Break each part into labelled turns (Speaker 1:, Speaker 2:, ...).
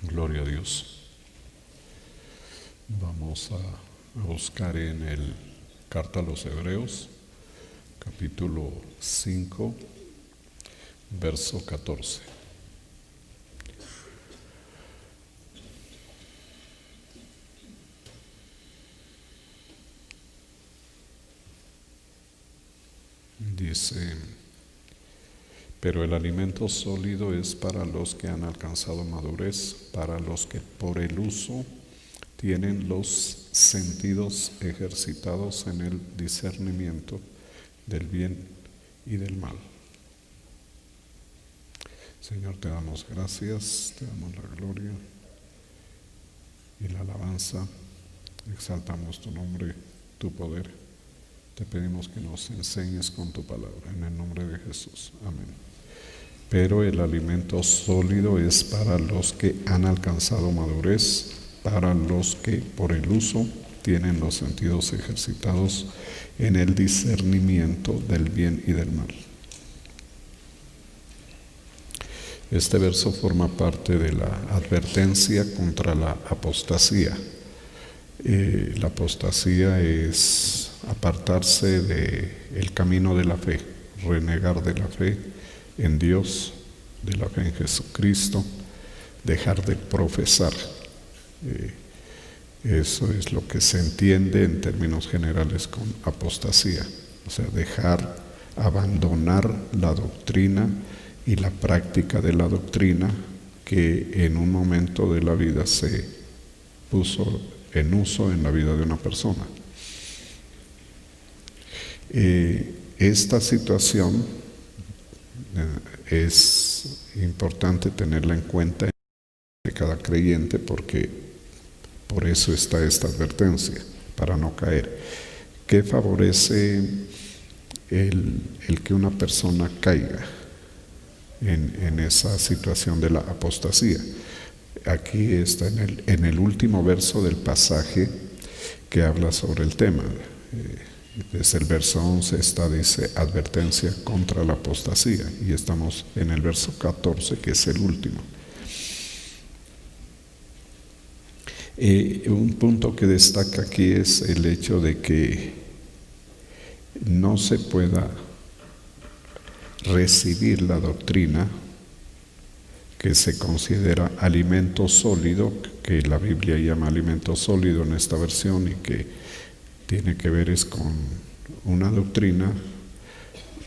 Speaker 1: Gloria a Dios. Vamos a buscar en el Carta a los Hebreos, capítulo 5, verso 14. Dice: pero el alimento sólido es para los que han alcanzado madurez, para los que por el uso tienen los sentidos ejercitados en el discernimiento del bien y del mal. Señor, te damos gracias, te damos la gloria y la alabanza, exaltamos tu nombre, tu poder. Te pedimos que nos enseñes con tu palabra, en el nombre de Jesús. Amén. Pero el alimento sólido es para los que han alcanzado madurez, para los que por el uso tienen los sentidos ejercitados en el discernimiento del bien y del mal. Este verso forma parte de la advertencia contra la apostasía. La apostasía es apartarse del camino de la fe, renegar de la fe en Dios, de la fe en Jesucristo, dejar de profesar. Eso es lo que se entiende en términos generales con apostasía, o sea, abandonar la doctrina y la práctica de la doctrina que en un momento de la vida se puso en uso en la vida de una persona. Esta situación es importante tenerla en cuenta de cada creyente, porque por eso está esta advertencia, para no caer. ¿Qué favorece el que una persona caiga en esa situación de la apostasía? Aquí está en el último verso del pasaje que habla sobre el tema. Desde el verso 11 dice advertencia contra la apostasía, y estamos en el verso 14, que es el último. Un punto que destaca aquí es el hecho de que no se pueda recibir la doctrina que se considera alimento sólido, que la Biblia llama alimento sólido en esta versión, y que tiene que ver es con una doctrina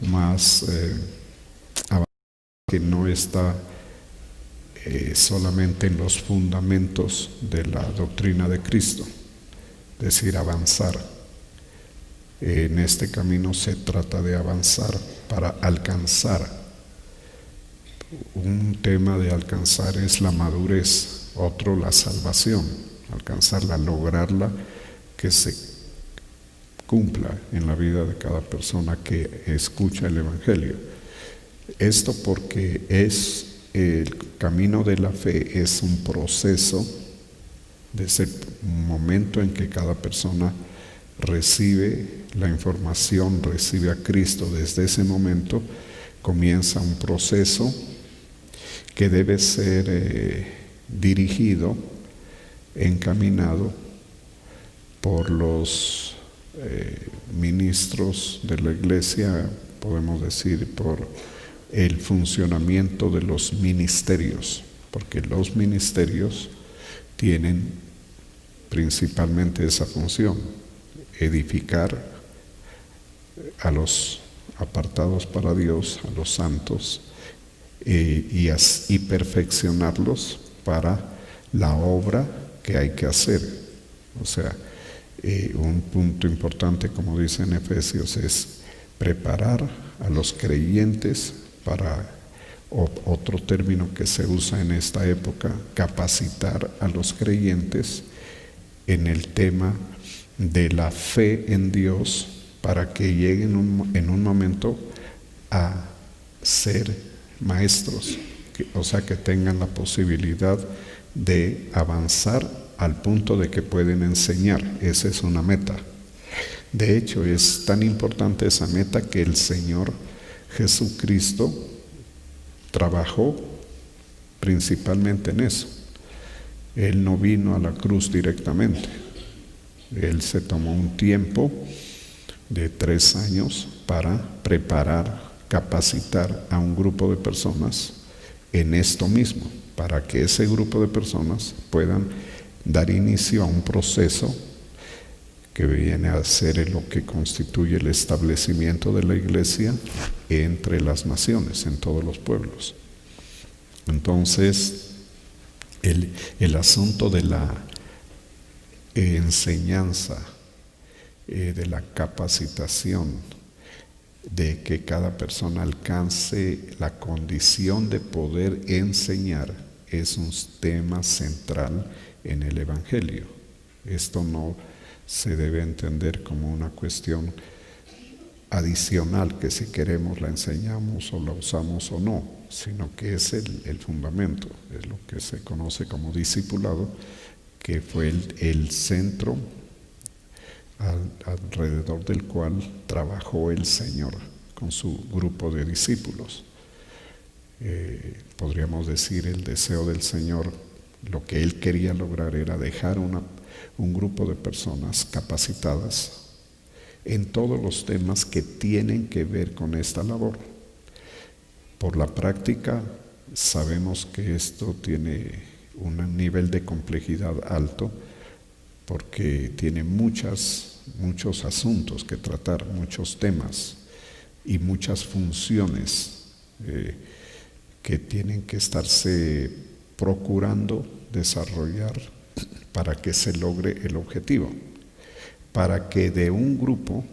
Speaker 1: más avanzada, que no está solamente en los fundamentos de la doctrina de Cristo, es decir, avanzar. En este camino se trata de avanzar para alcanzar. Un tema de alcanzar es la madurez, otro la salvación, alcanzarla, lograrla, que se cumpla en la vida de cada persona que escucha el Evangelio. Esto porque el camino de la fe es un proceso desde el momento en que cada persona recibe la información, recibe a Cristo. Desde ese momento comienza un proceso que debe ser dirigido, encaminado por los ministros de la iglesia, podemos decir, por el funcionamiento de los ministerios, porque los ministerios tienen principalmente esa función: edificar a los apartados para Dios, a los santos, y perfeccionarlos para la obra que hay que hacer. O sea, un punto importante, como dice en Efesios, es preparar a los creyentes para, otro término que se usa en esta época, capacitar a los creyentes en el tema de la fe en Dios, para que lleguen en un momento a ser maestros, o sea, que tengan la posibilidad de avanzar al punto de que pueden enseñar. Esa es una meta. De hecho, es tan importante esa meta que el Señor Jesucristo trabajó principalmente en eso. Él no vino a la cruz directamente. Él se tomó un tiempo de 3 años para preparar, capacitar a un grupo de personas en esto mismo, para que ese grupo de personas puedan dar inicio a un proceso que viene a ser lo que constituye el establecimiento de la iglesia entre las naciones, en todos los pueblos. Entonces, el asunto de la enseñanza, de la capacitación, de que cada persona alcance la condición de poder enseñar, es un tema central en el Evangelio. Esto no se debe entender como una cuestión adicional, que si queremos la enseñamos o la usamos o no, sino que es el fundamento, es lo que se conoce como discipulado, que fue el centro alrededor del cual trabajó el Señor con su grupo de discípulos. Podríamos decir, el deseo del Señor, lo que Él quería lograr era dejar un grupo de personas capacitadas en todos los temas que tienen que ver con esta labor. Por la práctica sabemos que esto tiene un nivel de complejidad alto, porque tiene muchos asuntos que tratar, muchos temas y muchas funciones que tienen que estarse procurando desarrollar para que se logre el objetivo, para que de un grupo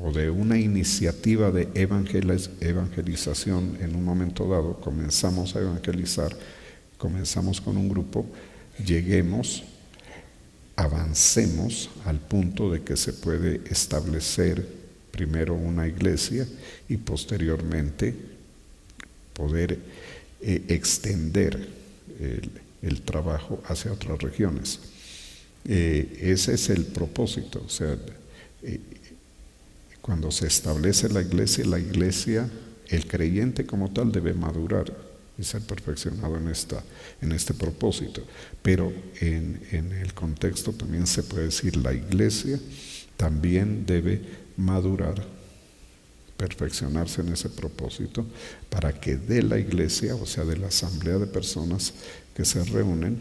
Speaker 1: o de una iniciativa de evangelización en un momento dado, comenzamos a evangelizar, comenzamos con un grupo, avancemos al punto de que se puede establecer primero una iglesia y posteriormente poder extender el trabajo hacia otras regiones. Ese es el propósito. O sea, cuando se establece la iglesia, el creyente como tal debe madurar y ser perfeccionado en este propósito. Pero en el contexto también se puede decir, la iglesia también debe madurar, perfeccionarse en ese propósito, para que de la iglesia, o sea, de la asamblea de personas que se reúnen,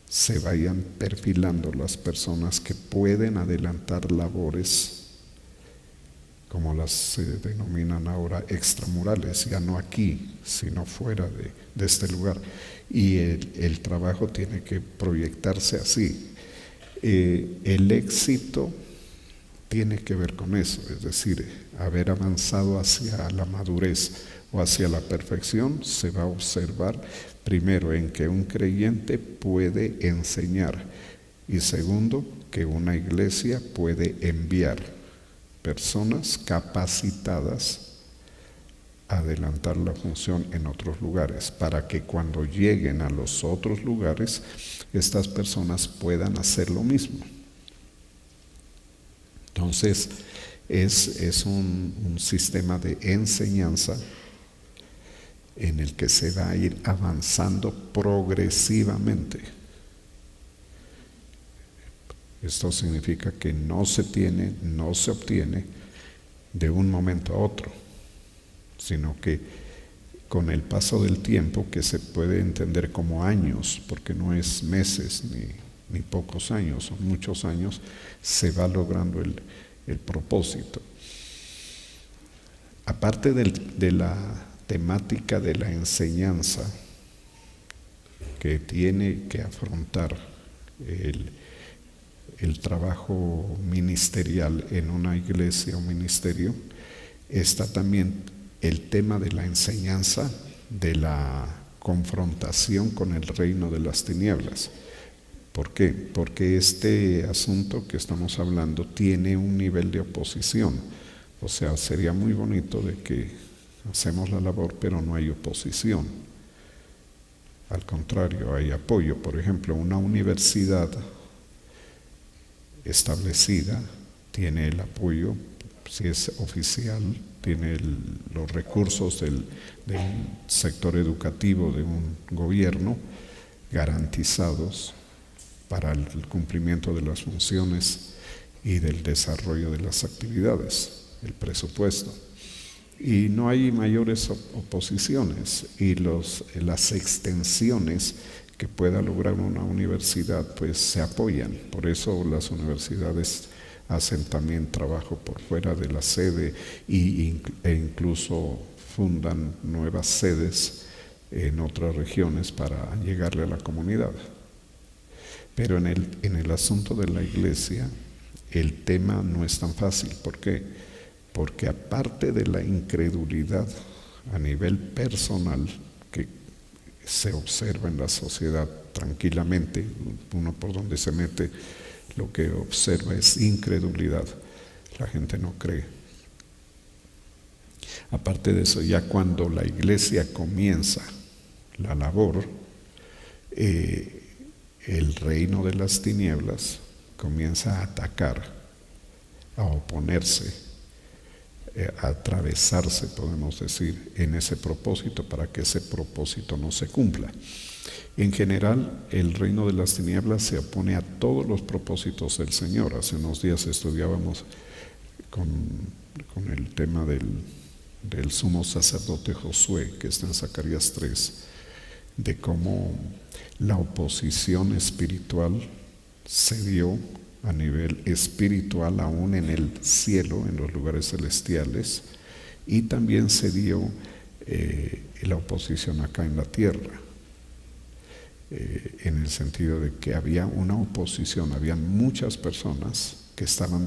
Speaker 1: se vayan perfilando las personas que pueden adelantar labores, como las se denominan ahora, extramurales, ya no aquí, sino fuera de este lugar. Y el trabajo tiene que proyectarse así. El éxito tiene que ver con eso, es decir, haber avanzado hacia la madurez o hacia la perfección se va a observar primero en que un creyente puede enseñar, y segundo, que una iglesia puede enviar personas capacitadas a adelantar la función en otros lugares, para que cuando lleguen a los otros lugares, estas personas puedan hacer lo mismo. Entonces, es un sistema de enseñanza en el que se va a ir avanzando progresivamente. Esto significa que no se obtiene de un momento a otro, sino que con el paso del tiempo, que se puede entender como años, porque no es meses ni pocos años, son muchos años, se va logrando el propósito. Aparte de la temática de la enseñanza que tiene que afrontar el trabajo ministerial en una iglesia o ministerio, está también el tema de la enseñanza, de la confrontación con el reino de las tinieblas. ¿Por qué? Porque este asunto que estamos hablando tiene un nivel de oposición. O sea, sería muy bonito de que hacemos la labor, pero no hay oposición. Al contrario, hay apoyo. Por ejemplo, una universidad establecida tiene el apoyo, si es oficial, tiene los recursos del sector educativo de un gobierno garantizados, para el cumplimiento de las funciones y del desarrollo de las actividades, el presupuesto. Y no hay mayores oposiciones, y las extensiones que pueda lograr una universidad pues se apoyan. Por eso las universidades hacen también trabajo por fuera de la sede e incluso fundan nuevas sedes en otras regiones para llegarle a la comunidad. Pero en el asunto de la iglesia, el tema no es tan fácil. ¿Por qué? Porque aparte de la incredulidad a nivel personal que se observa en la sociedad tranquilamente, uno por donde se mete, lo que observa es incredulidad. La gente no cree. Aparte de eso, ya cuando la iglesia comienza la labor, el reino de las tinieblas comienza a atacar, a oponerse, a atravesarse, podemos decir, en ese propósito para que ese propósito no se cumpla. En general, el reino de las tinieblas se opone a todos los propósitos del Señor. Hace unos días estudiábamos con el tema del sumo sacerdote Josué, que está en Zacarías 3, de cómo la oposición espiritual se dio a nivel espiritual aún en el cielo, en los lugares celestiales, y también se dio la oposición acá en la tierra, en el sentido de que había una oposición, habían muchas personas que estaban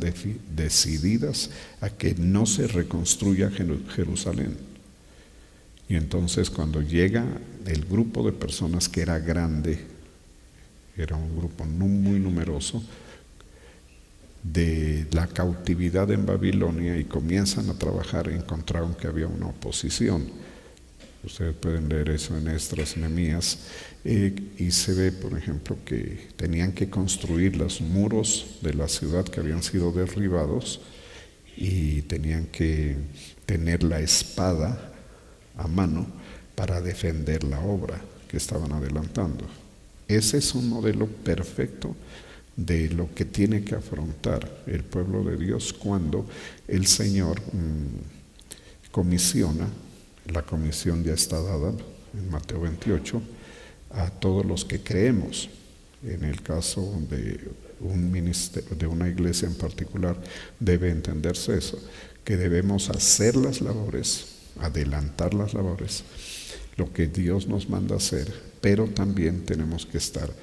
Speaker 1: decididas a que no se reconstruya Jerusalén. Y entonces cuando llega el grupo de personas, que era grande, era un grupo muy numeroso, de la cautividad en Babilonia, y comienzan a trabajar, encontraron que había una oposición. Ustedes pueden leer eso en Esdras, Nehemías, y se ve, por ejemplo, que tenían que construir los muros de la ciudad que habían sido derribados, y tenían que tener la espada a mano para defender la obra que estaban adelantando. Ese es un modelo perfecto de lo que tiene que afrontar el pueblo de Dios cuando el Señor comisiona. La comisión ya está dada en Mateo 28 a todos los que creemos. En el caso de un ministerio, de una iglesia en particular, debe entenderse eso, que debemos hacer las labores, adelantar las labores, lo que Dios nos manda hacer, pero también tenemos que estar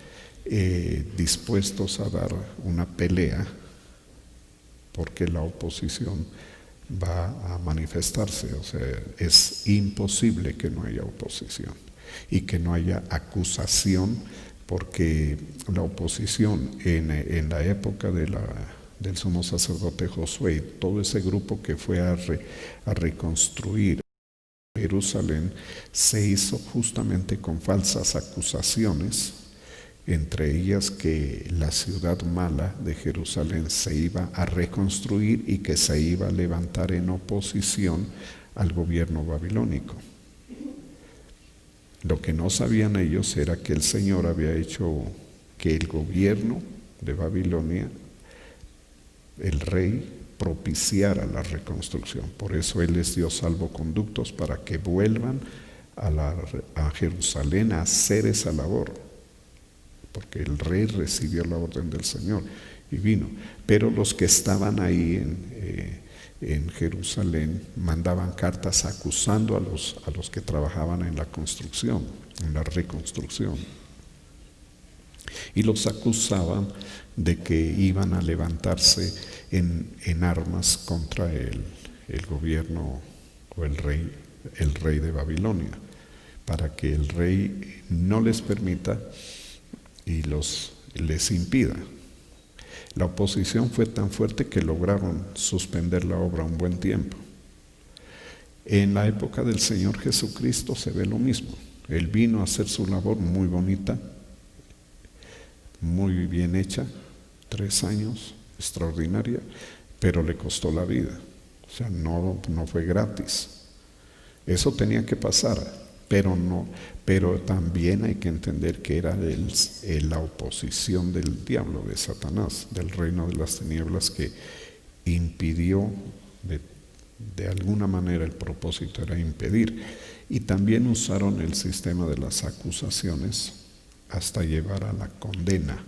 Speaker 1: dispuestos a dar una pelea, porque la oposición va a manifestarse. O sea, es imposible que no haya oposición y que no haya acusación, porque la oposición en la época del sumo sacerdote Josué, todo ese grupo que fue a reconstruir Jerusalén, se hizo justamente con falsas acusaciones, entre ellas que la ciudad mala de Jerusalén se iba a reconstruir y que se iba a levantar en oposición al gobierno babilónico. Lo que no sabían ellos era que el Señor había hecho que el gobierno de Babilonia, el rey, propiciara la reconstrucción. Por eso Él les dio salvoconductos para que vuelvan a Jerusalén a hacer esa labor, porque el rey recibió la orden del Señor y vino. Pero los que estaban ahí en Jerusalén mandaban cartas acusando a los que trabajaban en la construcción, en la reconstrucción, y los acusaban de que iban a levantarse en armas contra el gobierno o el rey de Babilonia, para que el rey no les permita y les impida. La oposición fue tan fuerte que lograron suspender la obra un buen tiempo. En la época del Señor Jesucristo se ve lo mismo. Él vino a hacer su labor muy bonita, muy bien hecha, 3 años, extraordinaria, pero le costó la vida. O sea, no fue gratis. Eso tenía que pasar. pero también hay que entender que era la oposición del diablo, de Satanás, del reino de las tinieblas, que impidió, de alguna manera el propósito era impedir. Y también usaron el sistema de las acusaciones hasta llevar a la condena,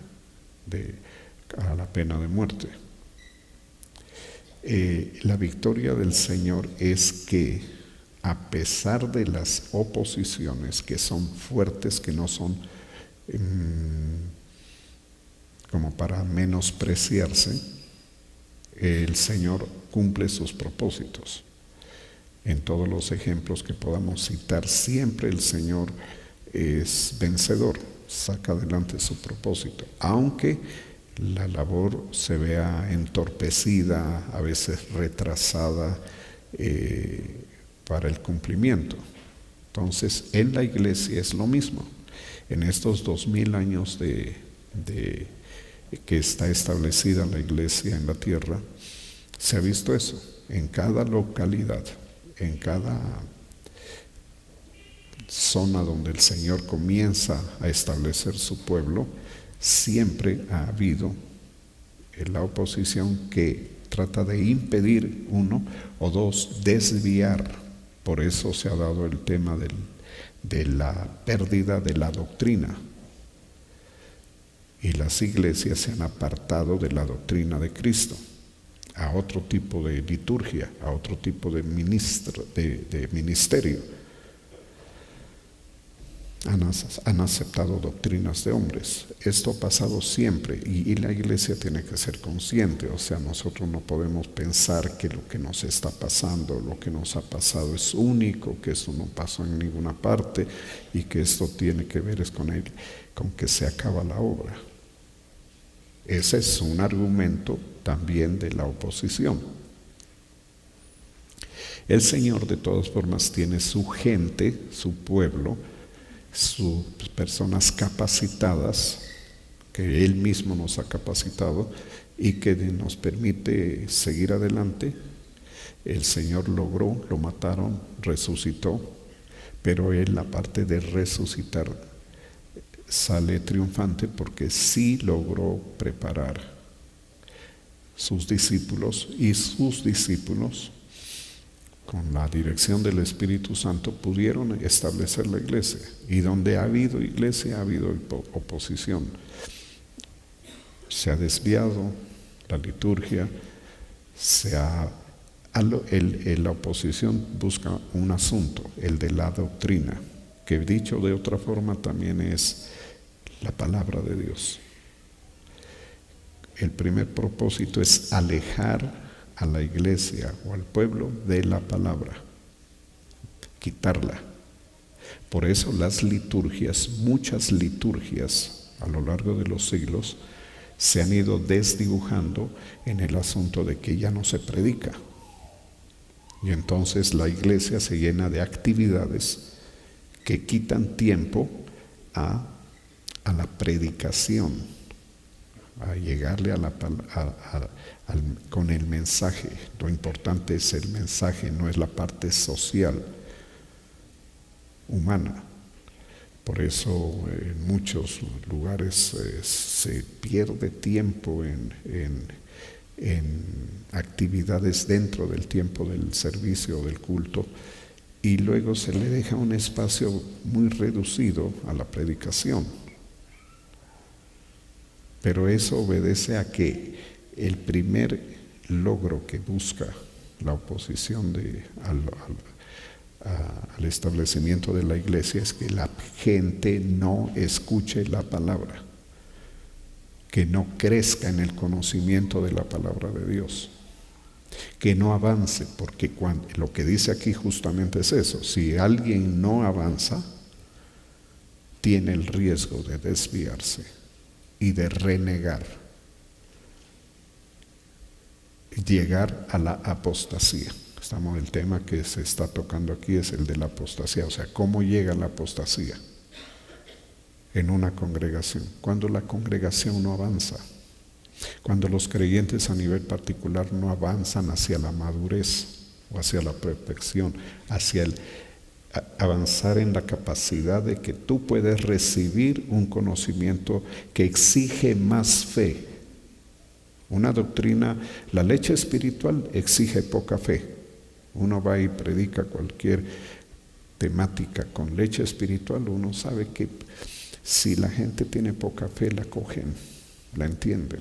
Speaker 1: a la pena de muerte. La victoria del Señor es que, a pesar de las oposiciones que son fuertes, que no son como para menospreciarse, el Señor cumple sus propósitos. En todos los ejemplos que podamos citar, siempre el Señor es vencedor, saca adelante su propósito, aunque la labor se vea entorpecida, a veces retrasada para el cumplimiento. Entonces, en la iglesia es lo mismo. En estos 2000 años que está establecida la iglesia en la tierra, se ha visto eso. En cada localidad, en cada zona donde el Señor comienza a establecer su pueblo, siempre ha habido la oposición que trata de impedir, uno, o dos, desviar. Por eso se ha dado el tema de la pérdida de la doctrina. Y las iglesias se han apartado de la doctrina de Cristo, a otro tipo de liturgia, a otro tipo de ministerio. Han aceptado doctrinas de hombres. Esto ha pasado siempre y la iglesia tiene que ser consciente. O sea, nosotros no podemos pensar que lo que nos está pasando, lo que nos ha pasado es único, que eso no pasó en ninguna parte y que esto tiene que ver con que se acaba la obra. Ese es un argumento también de la oposición. El Señor de todas formas tiene su gente, su pueblo, sus personas capacitadas, que Él mismo nos ha capacitado y que nos permite seguir adelante. El Señor logró, lo mataron, resucitó, pero Él, la parte de resucitar, sale triunfante porque sí logró preparar sus discípulos, y sus discípulos, con la dirección del Espíritu Santo, pudieron establecer la iglesia. Y donde ha habido iglesia, ha habido oposición. Se ha desviado la liturgia, la oposición busca un asunto, el de la doctrina, que dicho de otra forma también es la palabra de Dios. El primer propósito es alejar a la iglesia o al pueblo de la palabra, quitarla. Por eso las liturgias, muchas liturgias a lo largo de los siglos, se han ido desdibujando en el asunto de que ya no se predica. Y entonces la iglesia se llena de actividades que quitan tiempo a la predicación, a llegarle con el mensaje. Lo importante es el mensaje, no es la parte social, humana. Por eso en muchos lugares se pierde tiempo en actividades dentro del tiempo del servicio o del culto, y luego se le deja un espacio muy reducido a la predicación. Pero eso obedece a que el primer logro que busca la oposición al establecimiento de la iglesia es que la gente no escuche la palabra, que no crezca en el conocimiento de la palabra de Dios, que no avance, porque lo que dice aquí justamente es eso: si alguien no avanza, tiene el riesgo de desviarse y de renegar, llegar a la apostasía. El tema que se está tocando aquí es el de la apostasía. O sea, ¿cómo llega la apostasía en una congregación? Cuando la congregación no avanza, cuando los creyentes a nivel particular no avanzan hacia la madurez o hacia la perfección, hacia avanzar en la capacidad de que tú puedes recibir un conocimiento que exige más fe. Una doctrina, la leche espiritual exige poca fe. Uno va y predica cualquier temática con leche espiritual, uno sabe que si la gente tiene poca fe, la cogen, la entienden.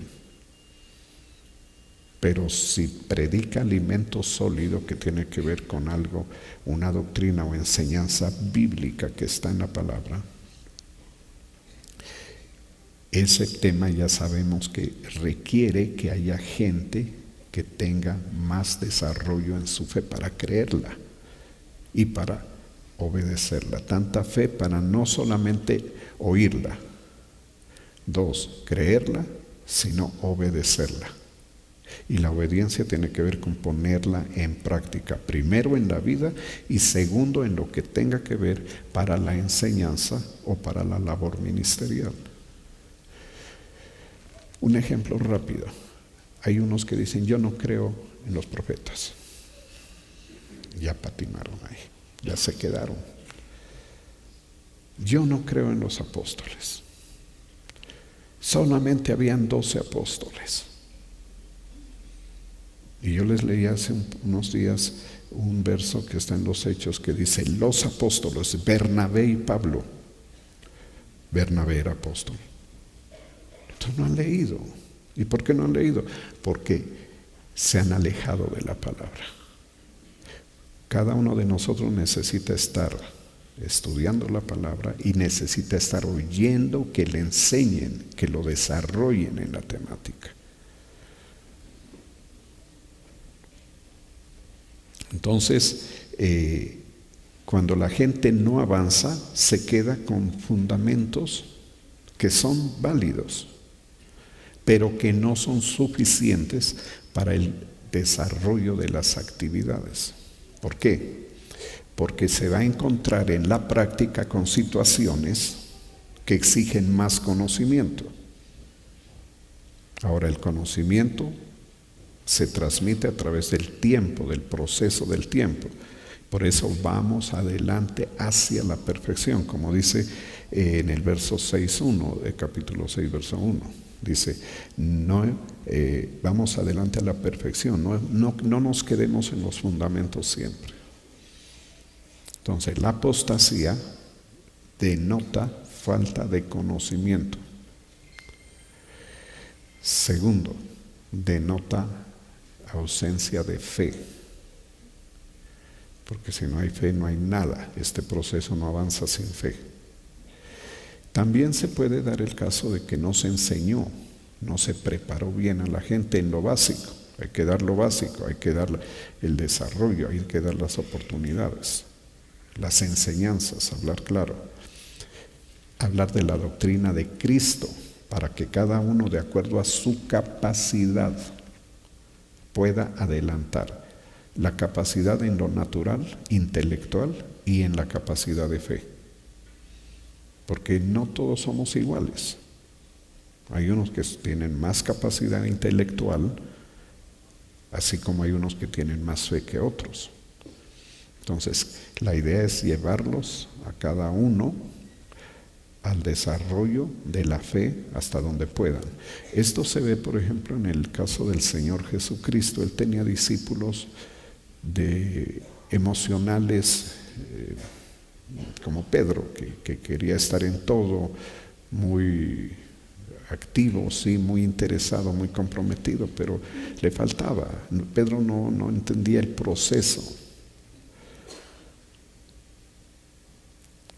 Speaker 1: Pero si predica alimento sólido que tiene que ver con algo, una doctrina o enseñanza bíblica que está en la palabra, ese tema ya sabemos que requiere que haya gente que tenga más desarrollo en su fe para creerla y para obedecerla. Tanta fe para no solamente oírla. 2, creerla, sino obedecerla. Y la obediencia tiene que ver con ponerla en práctica, primero en la vida y segundo en lo que tenga que ver para la enseñanza o para la labor ministerial. Un ejemplo rápido. Hay unos que dicen, yo no creo en los profetas. Ya patinaron ahí, ya se quedaron. Yo no creo en los apóstoles. Solamente habían 12 apóstoles. Y yo les leí hace unos días un verso que está en los Hechos que dice, los apóstoles, Bernabé y Pablo. Bernabé era apóstol. Entonces no han leído. ¿Y por qué no han leído? Porque se han alejado de la palabra. Cada uno de nosotros necesita estar estudiando la palabra y necesita estar oyendo que le enseñen, que lo desarrollen en la temática. Entonces, cuando la gente no avanza, se queda con fundamentos que son válidos, pero que no son suficientes para el desarrollo de las actividades. ¿Por qué? Porque se va a encontrar en la práctica con situaciones que exigen más conocimiento. Ahora, el conocimiento se transmite a través del tiempo, del proceso del tiempo. Por eso vamos adelante hacia la perfección, como dice en el verso 6.1 de capítulo 6, verso 1. Dice, vamos adelante a la perfección, no nos quedemos en los fundamentos siempre. Entonces, la apostasía denota falta de conocimiento. Segundo, denota ausencia de fe. Porque si no hay fe, no hay nada. Este proceso no avanza sin fe. También se puede dar el caso de que no se enseñó, no se preparó bien a la gente en lo básico. Hay que dar lo básico, hay que dar el desarrollo, hay que dar las oportunidades, las enseñanzas, hablar claro. Hablar de la doctrina de Cristo para que cada uno, de acuerdo a su capacidad, pueda adelantar la capacidad en lo natural, intelectual y en la capacidad de fe. Porque no todos somos iguales. Hay unos que tienen más capacidad intelectual, así como hay unos que tienen más fe que otros. Entonces, la idea es llevarlos a cada uno al desarrollo de la fe hasta donde puedan. Esto se ve, por ejemplo, en el caso del Señor Jesucristo. Él tenía discípulos emocionales como Pedro, que quería estar en todo, muy activo, sí, muy interesado, muy comprometido, pero le faltaba. Pedro no entendía el proceso.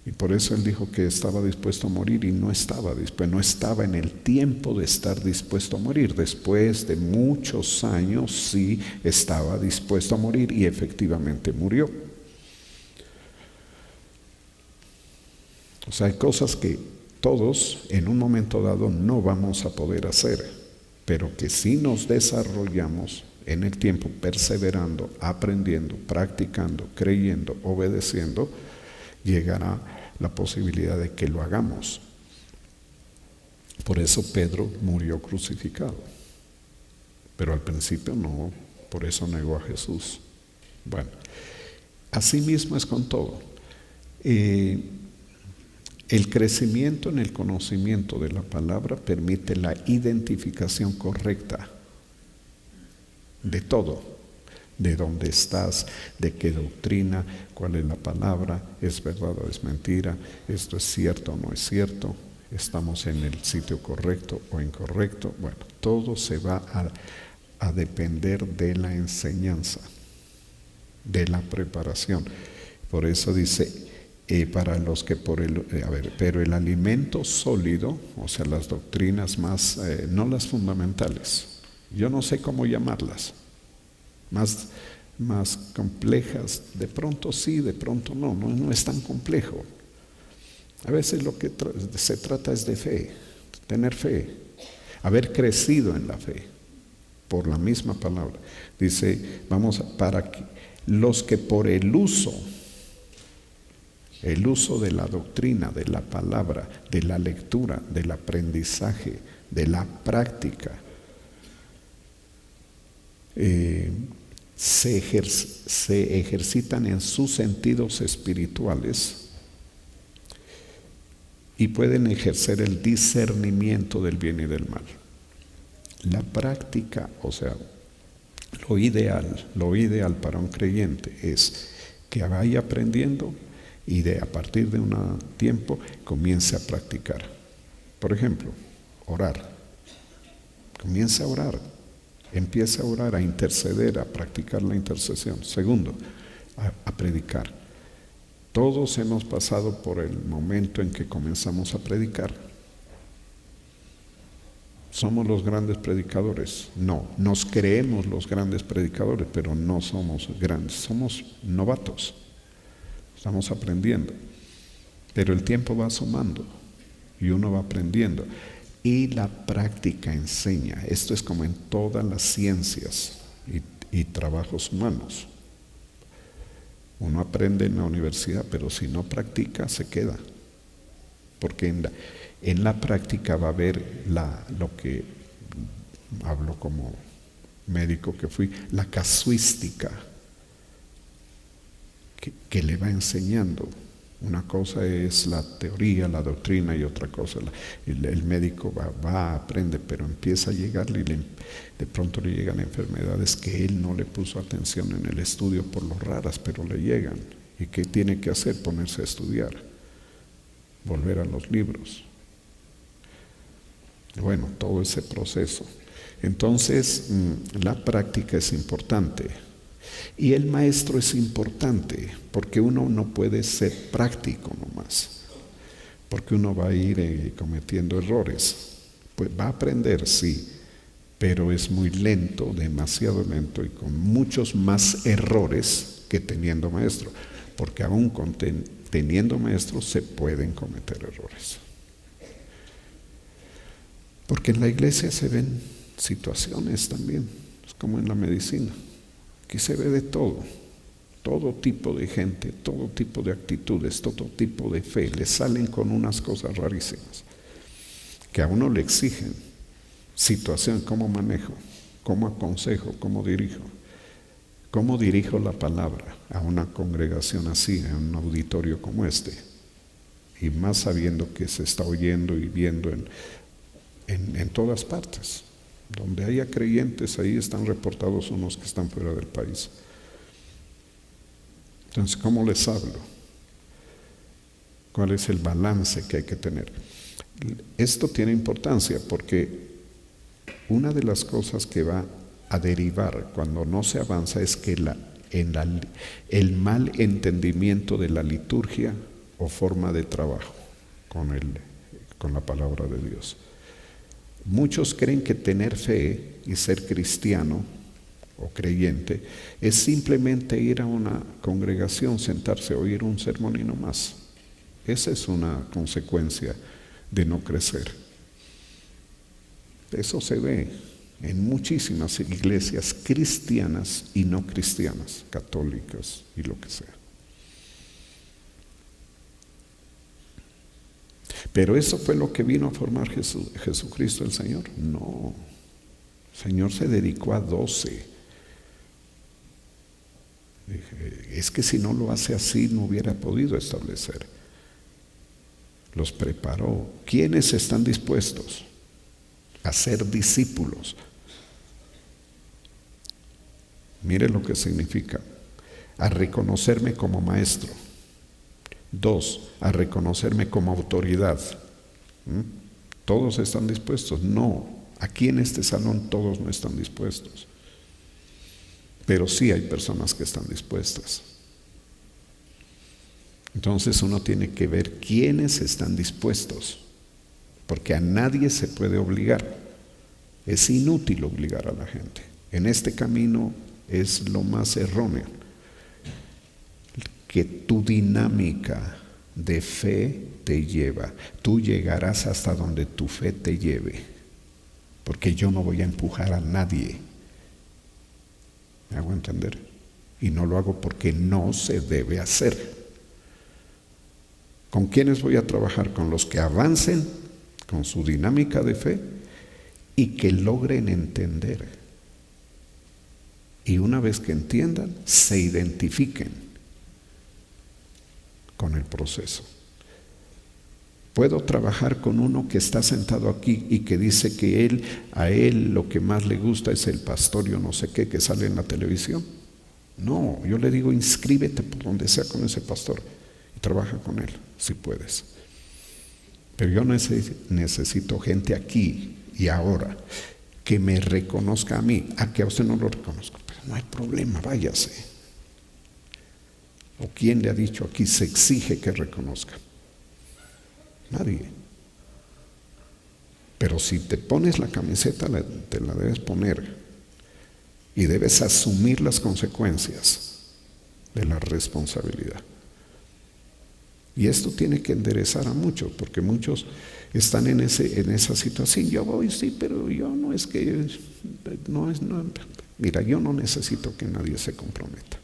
Speaker 1: Y por eso él dijo que estaba dispuesto a morir y no estaba dispuesto, no estaba en el tiempo de estar dispuesto a morir. Después de muchos años sí estaba dispuesto a morir y efectivamente murió. O sea, hay cosas que todos en un momento dado no vamos a poder hacer, pero que si nos desarrollamos en el tiempo, perseverando, aprendiendo, practicando, creyendo, obedeciendo, llegará la posibilidad de que lo hagamos. Por eso Pedro murió crucificado. Pero al principio no, por eso negó a Jesús. Bueno, así mismo es con todo. El crecimiento en el conocimiento de la palabra permite la identificación correcta de todo, de dónde estás, de qué doctrina, cuál es la palabra, es verdad o es mentira, esto es cierto o no es cierto, estamos en el sitio correcto o incorrecto. Bueno, todo se va a depender de la enseñanza, de la preparación. Por eso dice, para los que pero el alimento sólido, o sea, las doctrinas más, no las fundamentales, yo no sé cómo llamarlas, más complejas, de pronto sí, de pronto no es tan complejo. A veces lo que se trata es de fe, tener fe, haber crecido en la fe, por la misma palabra. Dice, para que los que por el uso de la doctrina, de la palabra, de la lectura, del aprendizaje, de la práctica, se ejercitan en sus sentidos espirituales y pueden ejercer el discernimiento del bien y del mal. La práctica, o sea, lo ideal para un creyente es que vaya aprendiendo y a partir de un tiempo comience a practicar. Por ejemplo, orar. Comience a orar. Empiece a orar, a interceder, a practicar la intercesión. Segundo, a predicar. Todos hemos pasado por el momento en que comenzamos a predicar. ¿Somos los grandes predicadores? No, nos creemos los grandes predicadores, pero no somos grandes, somos novatos. Estamos aprendiendo, pero el tiempo va sumando y uno va aprendiendo. Y la práctica enseña. Esto es como en todas las ciencias y trabajos humanos. Uno aprende en la universidad, pero si no practica, se queda. Porque en la práctica va a haber lo que hablo como médico que fui, la casuística, que le va enseñando. Una cosa es la teoría, la doctrina, y otra cosa, el médico aprende, pero empieza a llegarle y de pronto le llegan enfermedades que él no le puso atención en el estudio por lo raras, pero le llegan. ¿Y qué tiene que hacer? Ponerse a estudiar, volver a los libros. Bueno, todo ese proceso. Entonces, la práctica es importante. Y el maestro es importante, porque uno no puede ser práctico nomás, porque uno va a ir cometiendo errores. Pues va a aprender, sí, pero es muy lento, demasiado lento, y con muchos más errores que teniendo maestro, porque aún teniendo maestro se pueden cometer errores. Porque en la iglesia se ven situaciones también, es como en la medicina. Aquí se ve de todo tipo de gente, todo tipo de actitudes, todo tipo de fe. Le salen con unas cosas rarísimas que a uno le exigen situación, cómo manejo, cómo aconsejo, cómo dirijo la palabra a una congregación así, en un auditorio como este, y más sabiendo que se está oyendo y viendo en todas partes. Donde haya creyentes, ahí están reportados unos que están fuera del país. Entonces, ¿cómo les hablo? ¿Cuál es el balance que hay que tener? Esto tiene importancia porque una de las cosas que va a derivar cuando no se avanza es que el mal entendimiento de la liturgia o forma de trabajo con la palabra de Dios. Muchos creen que tener fe y ser cristiano o creyente es simplemente ir a una congregación, sentarse, oír un sermón y no más. Esa es una consecuencia de no crecer. Eso se ve en muchísimas iglesias cristianas y no cristianas, católicas y lo que sea. Pero eso fue lo que vino a formar Jesucristo el Señor. No, el Señor se dedicó a 12. Dije, es que si no lo hace así no hubiera podido establecer. Los preparó. ¿Quiénes están dispuestos a ser discípulos? Mire lo que significa. A reconocerme como maestro. 2, a reconocerme como autoridad. ¿Todos están dispuestos? No. Aquí en este salón todos no están dispuestos. Pero sí hay personas que están dispuestas. Entonces uno tiene que ver quiénes están dispuestos. Porque a nadie se puede obligar. Es inútil obligar a la gente. En este camino es lo más erróneo. Que tu dinámica de fe te lleva. Tú llegarás hasta donde tu fe te lleve. Porque yo no voy a empujar a nadie. ¿Me hago entender? Y no lo hago porque no se debe hacer. ¿Con quiénes voy a trabajar? Con los que avancen con su dinámica de fe y que logren entender. Y una vez que entiendan, se identifiquen con el proceso. Puedo trabajar con uno que está sentado aquí y que dice que a él lo que más le gusta es el pastor, yo no sé qué, que sale en la televisión. No, yo le digo, inscríbete por donde sea con ese pastor y trabaja con él, si puedes. Pero yo necesito gente aquí y ahora que me reconozca a mí. A que a usted no lo reconozco, pero no hay problema, váyase. ¿O quién le ha dicho aquí se exige que reconozca? Nadie. Pero si te pones la camiseta, te la debes poner y debes asumir las consecuencias de la responsabilidad. Y esto tiene que enderezar a muchos, porque muchos están en esa situación. Yo voy, sí, pero yo no es que, no. Mira, yo no necesito que nadie se comprometa.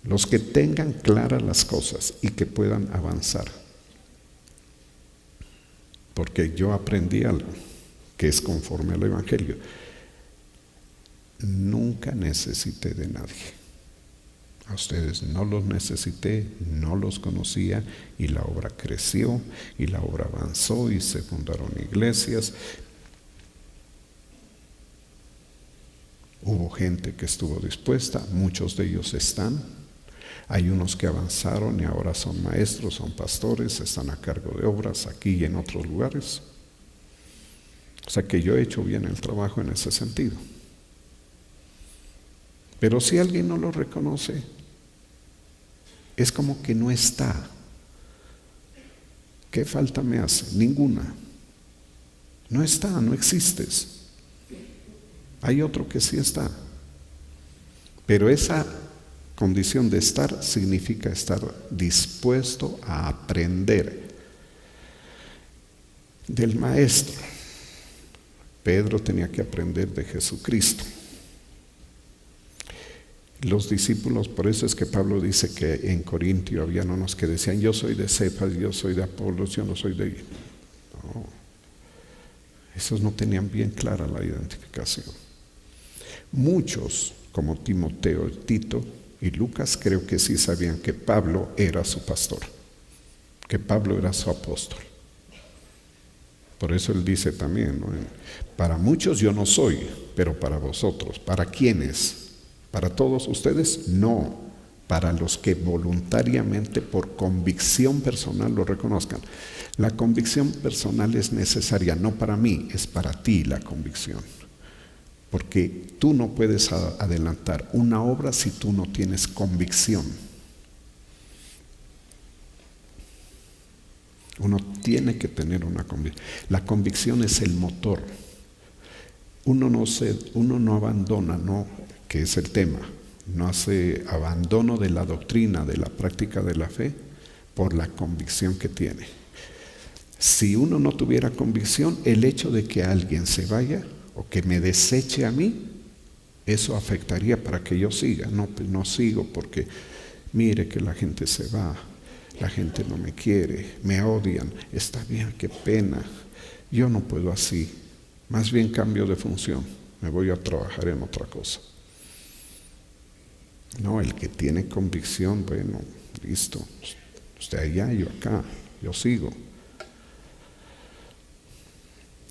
Speaker 1: Los que tengan claras las cosas y que puedan avanzar. Porque yo aprendí algo que es conforme al Evangelio. Nunca necesité de nadie. A ustedes no los necesité, no los conocía y la obra creció y la obra avanzó y se fundaron iglesias. Hubo gente que estuvo dispuesta, muchos de ellos están. Hay unos que avanzaron y ahora son maestros, son pastores, están a cargo de obras aquí y en otros lugares. O sea que yo he hecho bien el trabajo en ese sentido. Pero si alguien no lo reconoce, es como que no está. ¿Qué falta me hace? Ninguna. No está, no existes. Hay otro que sí está. Pero esa condición de estar significa estar dispuesto a aprender del Maestro. Pedro tenía que aprender de Jesucristo. Los discípulos, por eso es que Pablo dice que en Corintio había unos que decían, yo soy de Cefas, yo soy de Apolos, yo no soy de... No, esos no tenían bien clara la identificación. Muchos, como Timoteo, Tito y Lucas, creo que sí sabían que Pablo era su pastor, que Pablo era su apóstol. Por eso él dice también, ¿no? Para muchos yo no soy, pero para vosotros, ¿para quiénes? ¿Para todos ustedes? No, para los que voluntariamente por convicción personal lo reconozcan. La convicción personal es necesaria, no para mí, es para ti la convicción. Porque tú no puedes adelantar una obra si tú no tienes convicción. Uno tiene que tener una convicción. La convicción es el motor. Uno no abandona, ¿no? Que es el tema, no hace abandono de la doctrina, de la práctica de la fe, por la convicción que tiene. Si uno no tuviera convicción, el hecho de que alguien se vaya o que me deseche a mí, eso afectaría para que yo siga. No, pues no sigo porque mire que la gente se va, la gente no me quiere, me odian, está bien, qué pena, yo no puedo así, más bien cambio de función, me voy a trabajar en otra cosa. No, el que tiene convicción, bueno, listo. Usted allá, yo acá, yo sigo.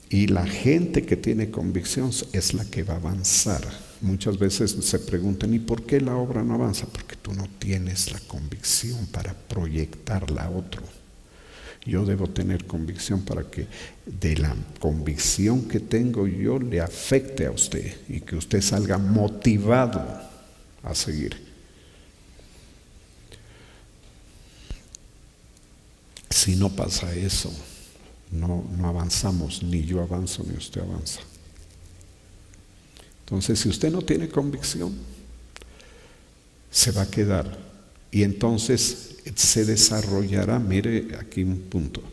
Speaker 1: Y la gente que tiene convicción es la que va a avanzar. Muchas veces se preguntan, ¿y por qué la obra no avanza? Porque tú no tienes la convicción para proyectarla a otro. Yo debo tener convicción para que de la convicción que tengo yo le afecte a usted y que usted salga motivado a seguir. Si no pasa eso, no avanzamos, ni yo avanzo ni usted avanza. Entonces, si usted no tiene convicción, se va a quedar. Y entonces se desarrollará, mire aquí un punto.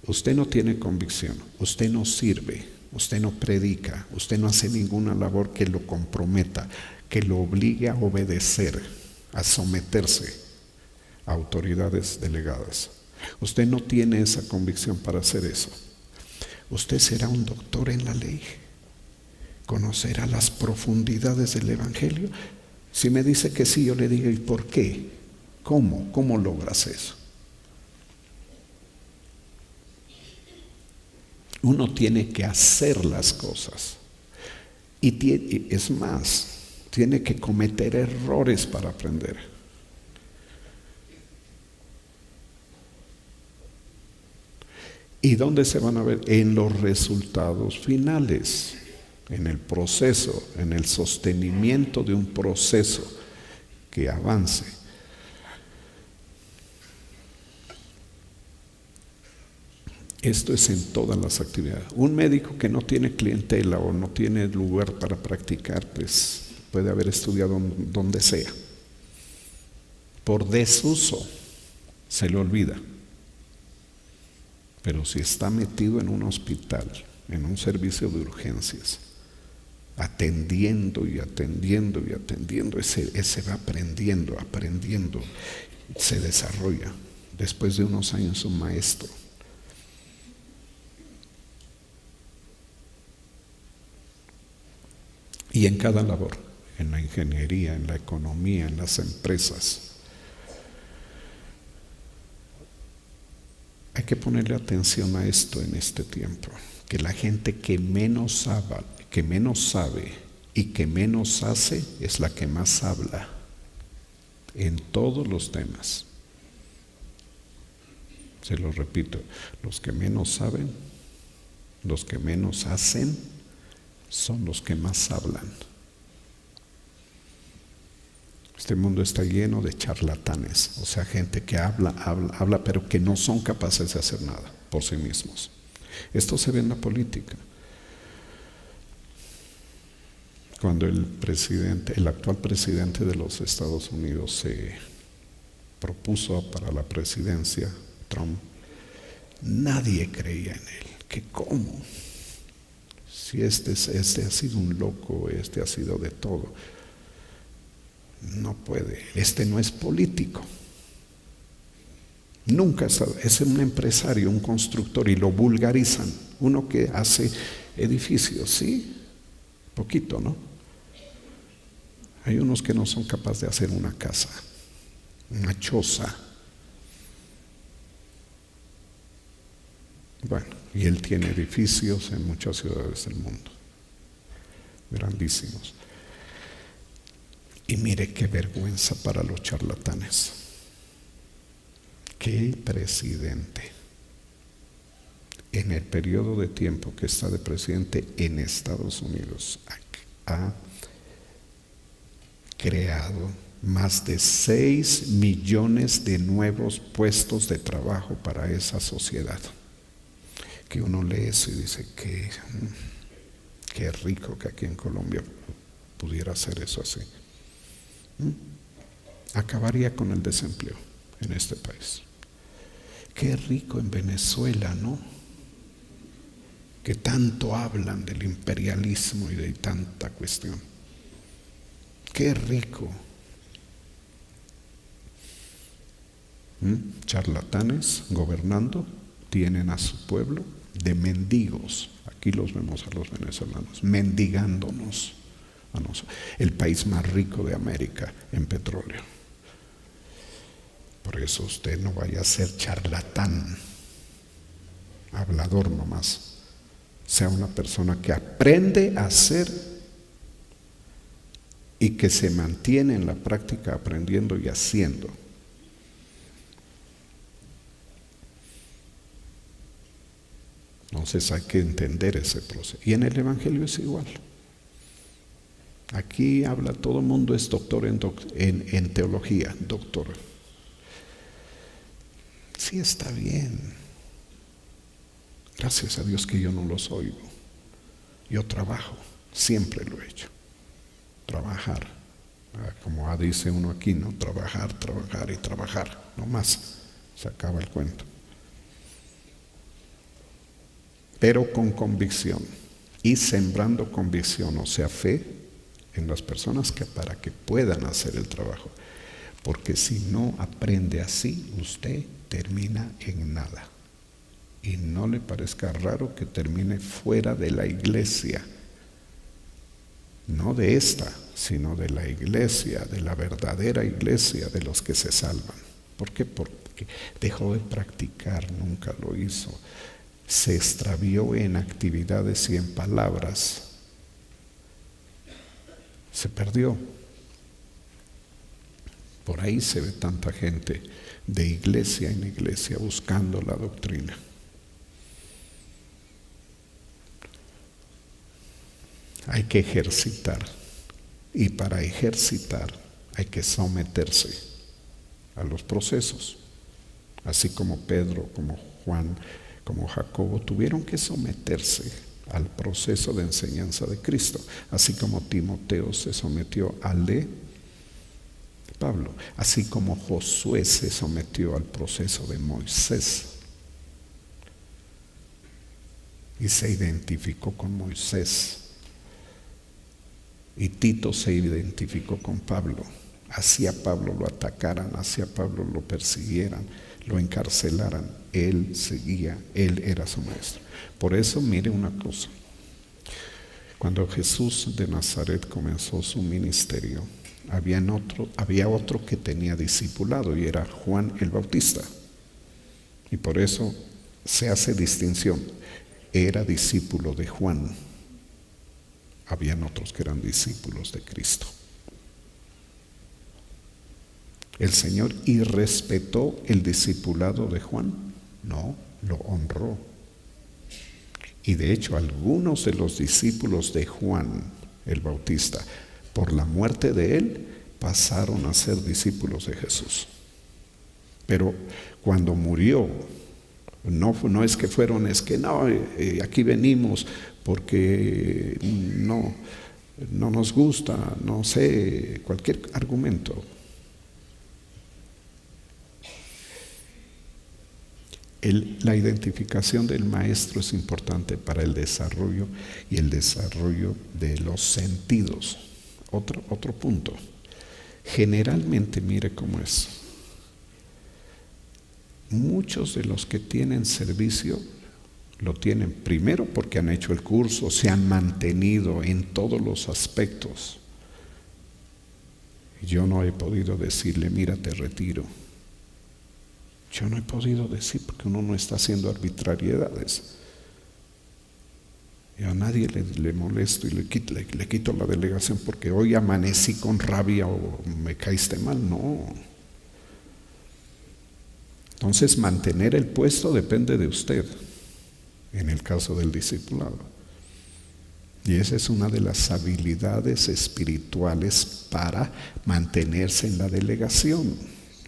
Speaker 1: Usted no tiene convicción, usted no sirve, usted no predica, usted no hace ninguna labor que lo comprometa, que lo obligue a obedecer, a someterse a autoridades delegadas. Usted no tiene esa convicción para hacer eso. Usted será un doctor en la ley, conocerá las profundidades del Evangelio. Si me dice que sí, yo le digo, ¿y por qué? ¿Cómo logras eso? Uno tiene que hacer las cosas. Y es más, tiene que cometer errores para aprender. ¿Y dónde se van a ver? En los resultados finales, en el proceso, en el sostenimiento de un proceso que avance. Esto es en todas las actividades. Un médico que no tiene clientela o no tiene lugar para practicar, pues puede haber estudiado donde sea. Por desuso se le olvida. Pero si está metido en un hospital, en un servicio de urgencias, atendiendo, ese va aprendiendo, se desarrolla. Después de unos años un maestro. Y en cada labor, en la ingeniería, en la economía, en las empresas, hay que ponerle atención a esto en este tiempo, que la gente que menos sabe y que menos hace es la que más habla en todos los temas. Se lo repito, los que menos saben, los que menos hacen, son los que más hablan. Este mundo está lleno de charlatanes, o sea, gente que habla, pero que no son capaces de hacer nada por sí mismos. Esto se ve en la política. Cuando el actual presidente de los Estados Unidos se propuso para la presidencia, Trump, nadie creía en él. ¿Que cómo? Si este ha sido un loco, este ha sido de todo. No puede, este no es político. Nunca es un empresario, un constructor, y lo vulgarizan. Uno que hace edificios, sí, poquito, ¿no? Hay unos que no son capaces de hacer una casa, una choza. Bueno, y él tiene edificios en muchas ciudades del mundo, grandísimos. Y mire qué vergüenza para los charlatanes. ¿Qué presidente en el periodo de tiempo que está de presidente en Estados Unidos ha creado más de 6 millones de nuevos puestos de trabajo para esa sociedad? Que uno lee eso y dice que qué rico que aquí en Colombia pudiera hacer eso así. Acabaría con el desempleo en este país. Qué rico en Venezuela, ¿no? Que tanto hablan del imperialismo y de tanta cuestión. Qué rico. Charlatanes gobernando, tienen a su pueblo de mendigos. Aquí los vemos a los venezolanos mendigándonos el país más rico de América en petróleo. Por eso usted no vaya a ser charlatán, hablador nomás. Sea una persona que aprende a hacer y que se mantiene en la práctica aprendiendo y haciendo. Entonces hay que entender ese proceso. Y en el Evangelio es igual. Aquí habla, todo el mundo es doctor en teología, doctor. Sí, está bien. Gracias a Dios que yo no los oigo. Yo trabajo, siempre lo he hecho. Trabajar. Como dice uno aquí, ¿no? Trabajar, trabajar y trabajar. No más. Se acaba el cuento. Pero con convicción. Y sembrando convicción, o sea, fe en las personas para que puedan hacer el trabajo. Porque si no aprende así, usted termina en nada. Y no le parezca raro que termine fuera de la iglesia. No de esta, sino de la iglesia, de la verdadera iglesia, de los que se salvan. ¿Por qué? Porque dejó de practicar, nunca lo hizo. Se extravió en actividades y en palabras. Se perdió. Por ahí se ve tanta gente de iglesia en iglesia buscando la doctrina. Hay que ejercitar, y para ejercitar hay que someterse a los procesos, así como Pedro, como Juan, como Jacobo tuvieron que someterse al proceso de enseñanza de Cristo, así como Timoteo se sometió al de Pablo, así como Josué se sometió al proceso de Moisés y se identificó con Moisés. Y Tito se identificó con Pablo. Así a Pablo lo atacaran, así a Pablo lo persiguieran, lo encarcelaran. Él seguía, él era su maestro. Por eso, mire una cosa. Cuando Jesús de Nazaret comenzó su ministerio, había otro que tenía discipulado y era Juan el Bautista. Y por eso se hace distinción. Era discípulo de Juan. Habían otros que eran discípulos de Cristo. ¿El Señor irrespetó el discipulado de Juan? No, lo honró. Y de hecho, algunos de los discípulos de Juan el Bautista, por la muerte de él, pasaron a ser discípulos de Jesús. Pero cuando murió, no es que fueron, aquí venimos porque no nos gusta, no sé, cualquier argumento. La identificación del maestro es importante para el desarrollo y el desarrollo de los sentidos. Otro punto. Generalmente, mire cómo es. Muchos de los que tienen servicio lo tienen primero porque han hecho el curso, se han mantenido en todos los aspectos. Yo no he podido decirle, mira, te retiro. Yo no he podido decir porque uno no está haciendo arbitrariedades. Yo a nadie le molesto y le quito la delegación porque hoy amanecí con rabia o me caíste mal. No. Entonces, mantener el puesto depende de usted, en el caso del discipulado. Y esa es una de las habilidades espirituales para mantenerse en la delegación.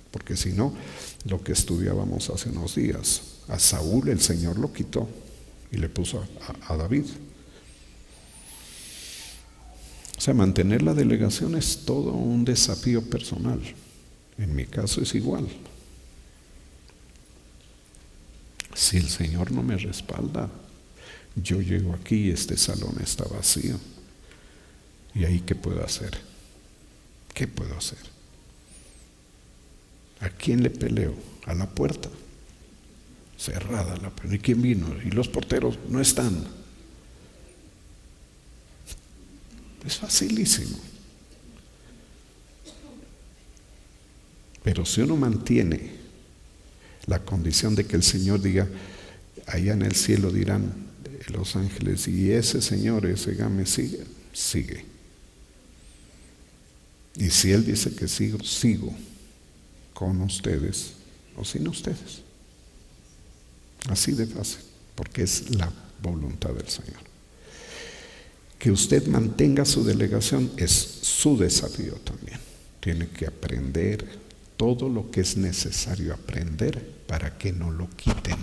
Speaker 1: Porque si no, lo que estudiábamos hace unos días, a Saúl el Señor lo quitó y le puso a David. O sea, mantener la delegación es todo un desafío personal. En mi caso es igual. Si el Señor no me respalda, yo llego aquí y este salón está vacío. ¿Y ahí qué puedo hacer? ¿Qué puedo hacer? ¿A quién le peleo? A la puerta. Cerrada la puerta. ¿Y quién vino? Y los porteros no están. Es facilísimo. Pero si uno mantiene la condición de que el Señor diga, allá en el cielo dirán los ángeles, y ese Señor, ese Game sigue, sigue. Y si Él dice que sigo, sigo con ustedes o sin ustedes. Así de fácil, porque es la voluntad del Señor. Que usted mantenga su delegación es su desafío también. Tiene que aprender todo lo que es necesario aprender para que no lo quiten.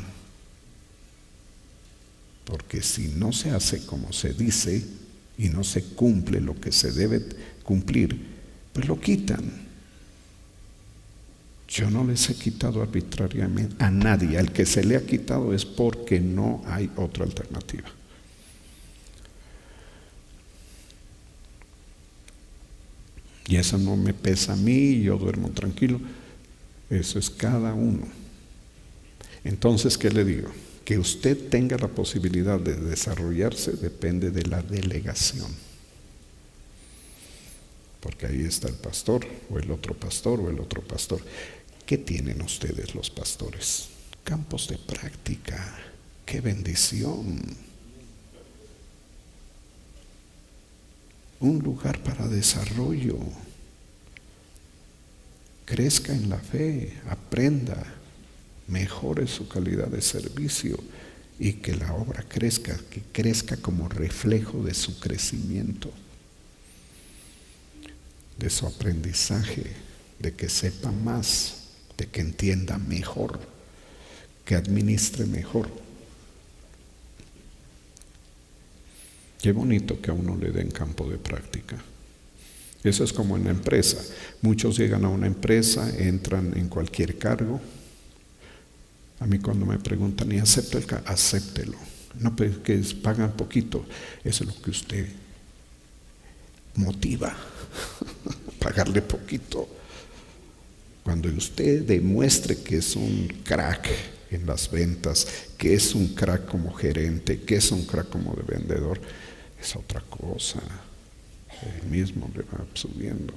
Speaker 1: Porque si no se hace como se dice y no se cumple lo que se debe cumplir, pues lo quitan. Yo no les he quitado arbitrariamente a nadie. Al que se le ha quitado es porque no hay otra alternativa. Y eso no me pesa a mí, yo duermo tranquilo. Eso es cada uno. Entonces, ¿qué le digo? Que usted tenga la posibilidad de desarrollarse depende de la delegación. Porque ahí está el pastor, o el otro pastor, o el otro pastor. ¿Qué tienen ustedes los pastores? Campos de práctica. ¡Qué bendición! Un lugar para desarrollo. Crezca en la fe, aprenda, mejore su calidad de servicio y que la obra crezca, que crezca como reflejo de su crecimiento, de su aprendizaje, de que sepa más, de que entienda mejor, que administre mejor. Qué bonito que a uno le den campo de práctica. Eso es como en la empresa. Muchos llegan a una empresa, entran en cualquier cargo. A mí cuando me preguntan, ¿y acepta el cargo? Acéptelo. No, pues que pagan poquito. Eso es lo que usted motiva. Pagarle poquito. Cuando usted demuestre que es un crack en las ventas, que es un crack como gerente, que es un crack como de vendedor, es otra cosa. Él mismo le va subiendo.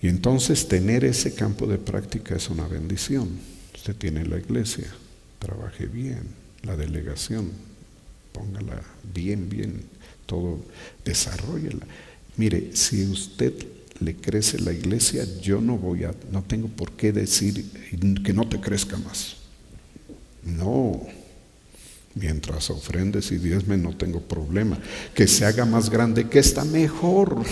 Speaker 1: Y entonces tener ese campo de práctica es una bendición. Usted tiene la iglesia, trabaje bien, la delegación, póngala bien, todo, desarróllela. Mire, si usted le crece la iglesia, yo no tengo por qué decir que no te crezca más. No. Mientras ofrendes y diezmes no tengo problema. Que se haga más grande, que está mejor.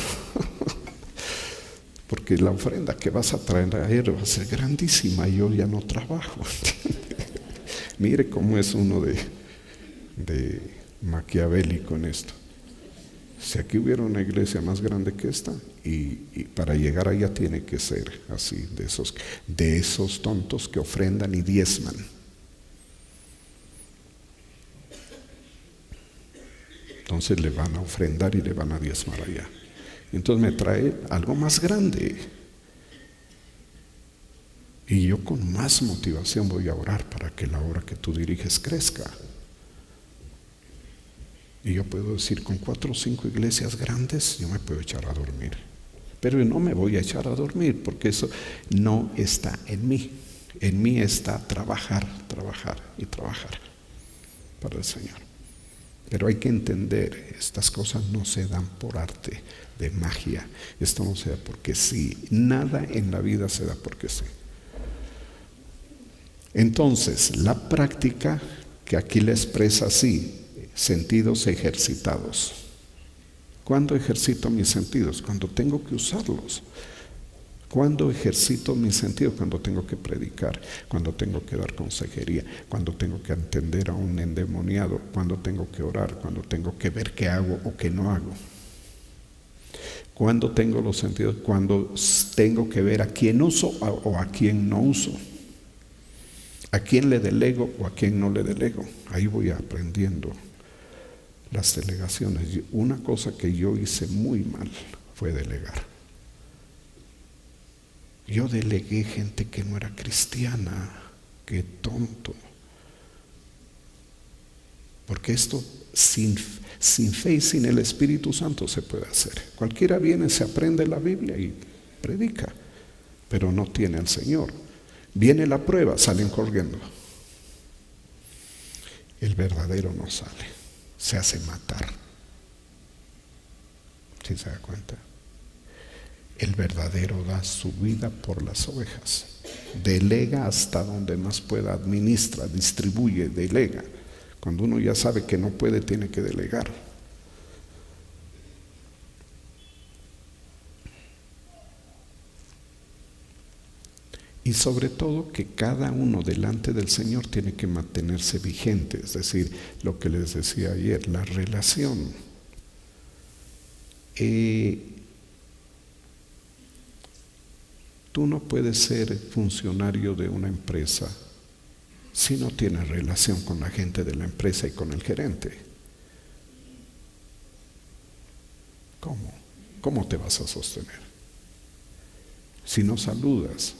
Speaker 1: Porque la ofrenda que vas a traer va a ser grandísima y yo ya no trabajo. Mire cómo es uno de maquiavélico en esto. Si aquí hubiera una iglesia más grande que esta, y para llegar allá tiene que ser así, de esos tontos que ofrendan y diezman. Entonces le van a ofrendar y le van a diezmar allá. Entonces me trae algo más grande. Y yo con más motivación voy a orar para que la obra que tú diriges crezca. Y yo puedo decir, con 4 o 5 iglesias grandes, yo me puedo echar a dormir. Pero no me voy a echar a dormir, porque eso no está en mí. En mí está trabajar para el Señor. Pero hay que entender, estas cosas no se dan por arte de magia. Esto no se da porque sí. Nada en la vida se da porque sí. Entonces, la práctica, que aquí la expresa así, sentidos ejercitados. ¿Cuándo ejercito mis sentidos? Cuando tengo que usarlos. ¿Cuándo ejercito mis sentidos? Cuando tengo que predicar, cuando tengo que dar consejería, cuando tengo que atender a un endemoniado, cuando tengo que orar, cuando tengo que ver qué hago o qué no hago. Cuando tengo los sentidos, cuando tengo que ver a quién uso o a quién no uso. A quién le delego o a quién no le delego. Ahí voy aprendiendo las delegaciones. Una cosa que yo hice muy mal fue delegar. Yo delegué gente que no era cristiana. Qué tonto. Porque esto sin fe y sin el Espíritu Santo se puede hacer. Cualquiera viene, se aprende la Biblia y predica, pero no tiene al Señor. Viene la prueba, salen corriendo. El verdadero no sale, se hace matar. ¿Sí se da cuenta? El verdadero da su vida por las ovejas. Delega hasta donde más pueda, administra, distribuye, delega. Cuando uno ya sabe que no puede, tiene que delegar. Y sobre todo que cada uno delante del Señor tiene que mantenerse vigente, es decir, lo que les decía ayer, la relación. Tú no puedes ser funcionario de una empresa si no tienes relación con la gente de la empresa y con el gerente. ¿Cómo? ¿Cómo te vas a sostener? Si no saludas.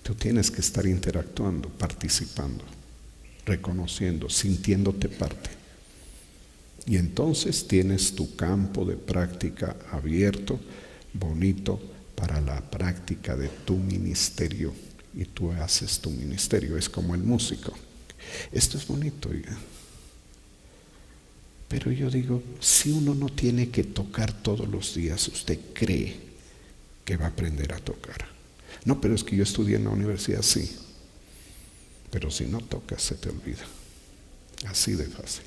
Speaker 1: Tú tienes que estar interactuando, participando, reconociendo, sintiéndote parte. Y entonces tienes tu campo de práctica abierto, bonito, para la práctica de tu ministerio. Y tú haces tu ministerio, es como el músico. Esto es bonito, oiga. Pero yo digo, si uno no tiene que tocar todos los días, ¿usted cree que va a aprender a tocar? No, pero es que yo estudié en la universidad, sí. Pero si no tocas, se te olvida. Así de fácil.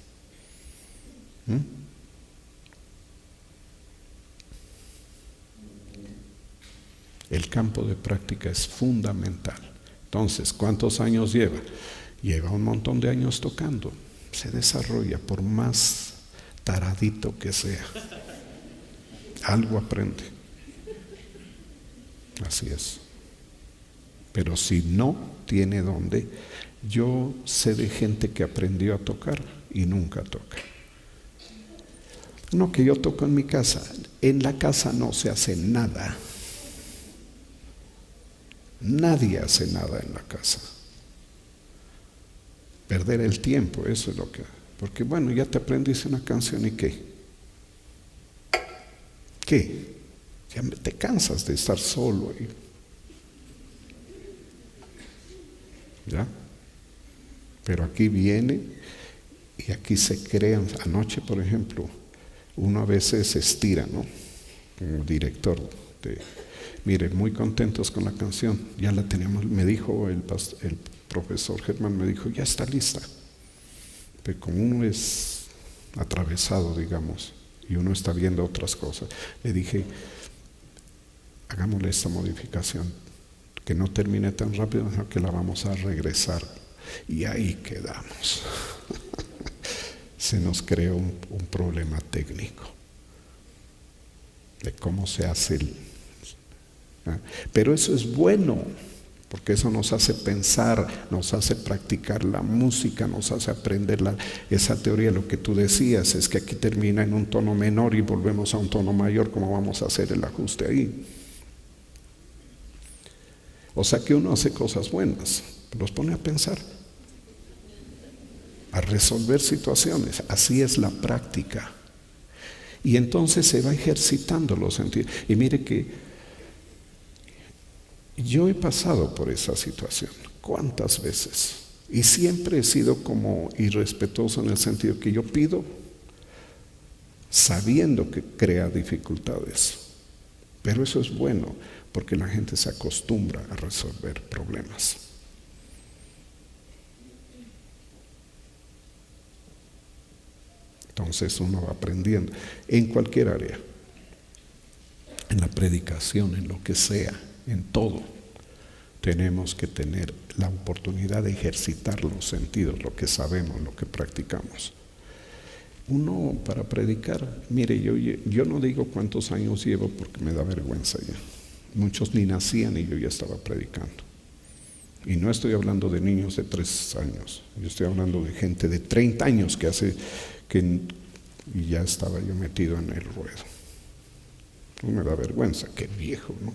Speaker 1: El campo de práctica es fundamental. Entonces, ¿cuántos años lleva? Lleva un montón de años tocando. Se desarrolla, por más taradito que sea. Algo aprende. Así es. Pero si no tiene dónde, yo sé de gente que aprendió a tocar y nunca toca. No, que yo toco en mi casa. En la casa no se hace nada. Nadie hace nada en la casa. Perder el tiempo, eso es lo que... Porque bueno, ya te aprendiste una canción y ¿qué? ¿Qué? Ya te cansas de estar solo ahí. ¿Ya? Pero aquí viene y aquí se crean. Anoche, por ejemplo, uno a veces se estira, ¿no? Como director mire, muy contentos con la canción, ya la teníamos, me dijo el profesor Germán, me dijo, ya está lista. Pero como uno es atravesado, digamos, y uno está viendo otras cosas, le dije, hagámosle esta modificación, que no termine tan rápido, sino que la vamos a regresar. Y ahí quedamos. Se nos creó un problema técnico de cómo se hace pero eso es bueno, porque eso nos hace pensar, nos hace practicar la música, nos hace aprender esa teoría. Lo que tú decías es que aquí termina en un tono menor y volvemos a un tono mayor. ¿Cómo vamos a hacer el ajuste ahí? O sea que uno hace cosas buenas, los pone a pensar, a resolver situaciones. Así es la práctica. Y entonces se va ejercitando los sentidos. Y mire que yo he pasado por esa situación. ¿Cuántas veces? Y siempre he sido como irrespetuoso en el sentido que yo pido sabiendo que crea dificultades. Pero eso es bueno, porque la gente se acostumbra a resolver problemas. Entonces uno va aprendiendo en cualquier área, en la predicación, en lo que sea, en todo. Tenemos que tener la oportunidad de ejercitar los sentidos, lo que sabemos, lo que practicamos. Uno para predicar, mire, yo no digo cuántos años llevo porque me da vergüenza ya. Muchos ni nacían y yo ya estaba predicando. Y no estoy hablando de niños de 3 años, yo estoy hablando de gente de 30 años y ya estaba yo metido en el ruedo. No me da vergüenza, qué viejo, ¿no?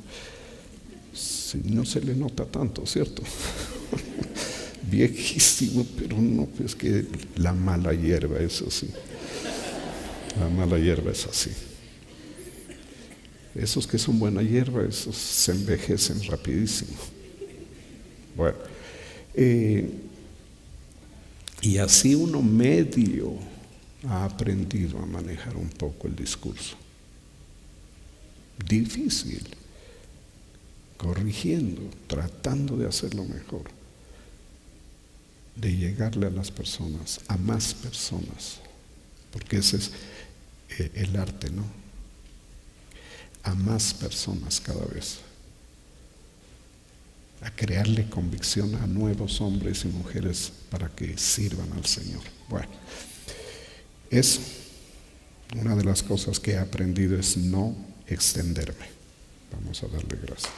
Speaker 1: Si no se le nota tanto, ¿cierto? viejísimo, pero no, pues que la mala hierba es así. La mala hierba es así. Esos que son buena hierba, esos se envejecen rapidísimo. Bueno, y así uno medio ha aprendido a manejar un poco el discurso. Difícil, corrigiendo, tratando de hacerlo mejor, de llegarle a las personas, a más personas, porque ese es el arte, ¿no? A más personas cada vez, a crearle convicción a nuevos hombres y mujeres para que sirvan al Señor. Bueno, es una de las cosas que he aprendido, es no extenderme. Vamos a darle gracias.